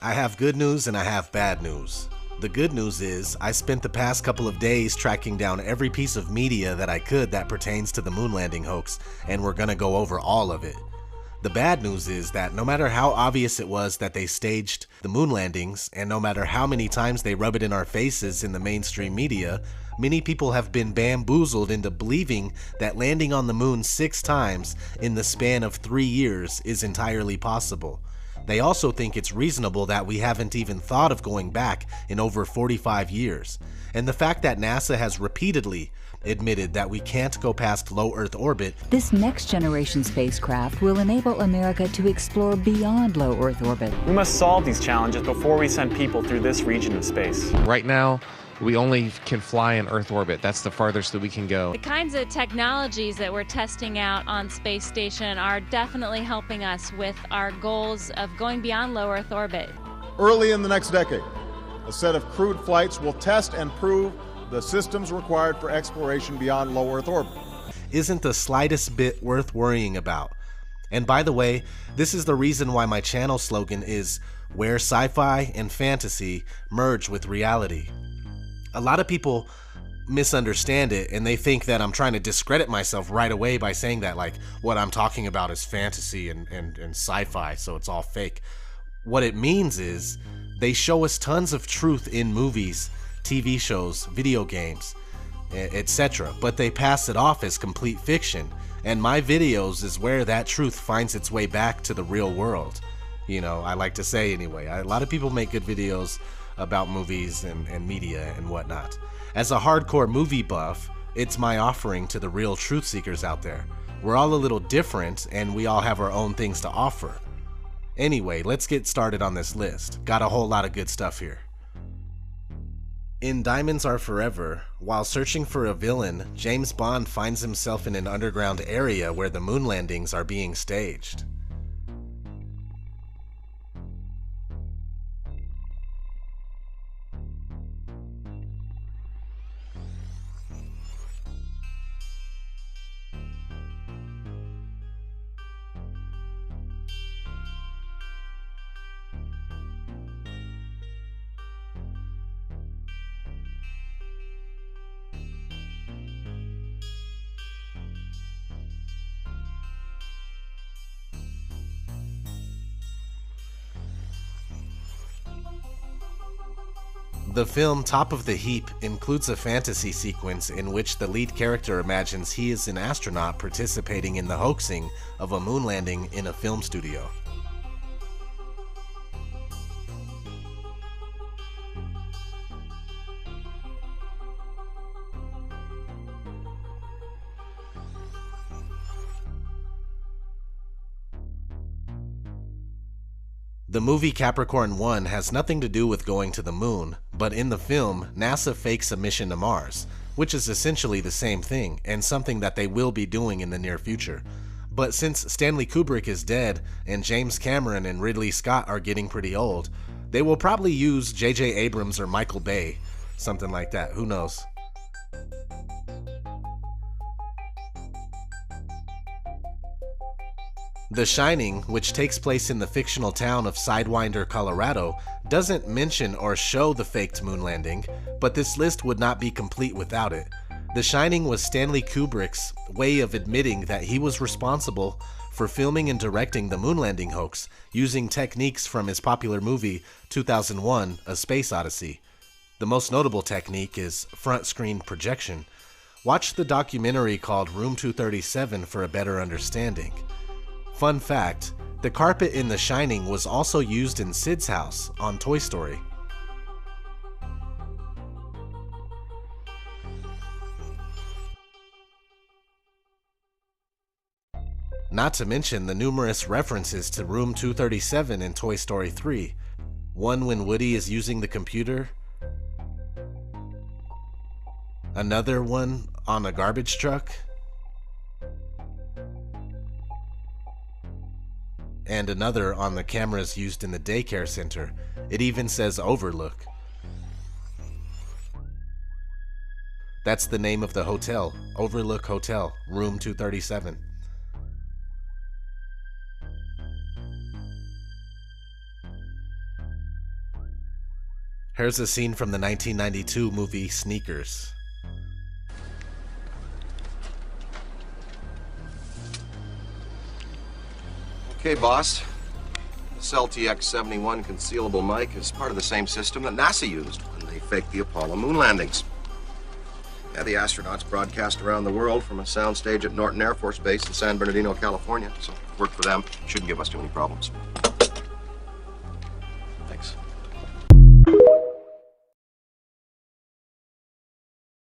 I have good news and I have bad news. The good news is I spent the past couple of days tracking down every piece of media that I could that pertains to the moon landing hoax, and we're gonna go over all of it. The bad news is that no matter how obvious it was that they staged the moon landings, and no matter how many times they rub it in our faces in the mainstream media, many people have been bamboozled into believing that landing on the moon 6 times in the span of 3 years is entirely possible. They also think it's reasonable that we haven't even thought of going back in over 45 years. And the fact that NASA has repeatedly admitted that we can't go past low Earth orbit. This next generation spacecraft will enable America to explore beyond low Earth orbit. We must solve these challenges before we send people through this region of space. Right now, we only can fly in Earth orbit. That's the farthest that we can go. The kinds of technologies that we're testing out on Space Station are definitely helping us with our goals of going beyond low Earth orbit. Early in the next decade, a set of crewed flights will test and prove the systems required for exploration beyond low Earth orbit. Isn't the slightest bit worth worrying about. And by the way, this is the reason why my channel slogan is where sci-fi and fantasy merge with reality. A lot of people misunderstand it and they think that I'm trying to discredit myself right away by saying that like what I'm talking about is fantasy and sci-fi, so it's all fake. What it means is they show us tons of truth in movies, TV shows, video games, etc., but they pass it off as complete fiction, and my videos is where that truth finds its way back to the real world. You know, I like to say anyway. A lot of people make good videos about movies and media and whatnot. As a hardcore movie buff, it's my offering to the real truth seekers out there. We're all a little different and we all have our own things to offer. Anyway, let's get started on this list. Got a whole lot of good stuff here. In Diamonds Are Forever, while searching for a villain, James Bond finds himself in an underground area where the moon landings are being staged. The film Top of the Heap includes a fantasy sequence in which the lead character imagines he is an astronaut participating in the hoaxing of a moon landing in a film studio. The movie Capricorn 1 has nothing to do with going to the moon, but in the film, NASA fakes a mission to Mars, which is essentially the same thing, and something that they will be doing in the near future. But since Stanley Kubrick is dead, and James Cameron and Ridley Scott are getting pretty old, they will probably use J.J. Abrams or Michael Bay, something like that, who knows. The Shining, which takes place in the fictional town of Sidewinder, Colorado, doesn't mention or show the faked moon landing, but this list would not be complete without it. The Shining was Stanley Kubrick's way of admitting that he was responsible for filming and directing the moon landing hoax using techniques from his popular movie 2001: A Space Odyssey. The most notable technique is front screen projection. Watch the documentary called Room 237 for a better understanding. Fun fact, the carpet in The Shining was also used in Sid's house on Toy Story. Not to mention the numerous references to Room 237 in Toy Story 3. One when Woody is using the computer. Another one on a garbage truck. And another on the cameras used in the daycare center. It even says Overlook. That's the name of the hotel, Overlook Hotel, Room 237. Here's a scene from the 1992 movie Sneakers. Okay, boss. This LTX-71 concealable mic is part of the same system that NASA used when they faked the Apollo moon landings. Yeah, the astronauts broadcast around the world from a soundstage at Norton Air Force Base in San Bernardino, California. So, worked for them. Shouldn't give us too many problems.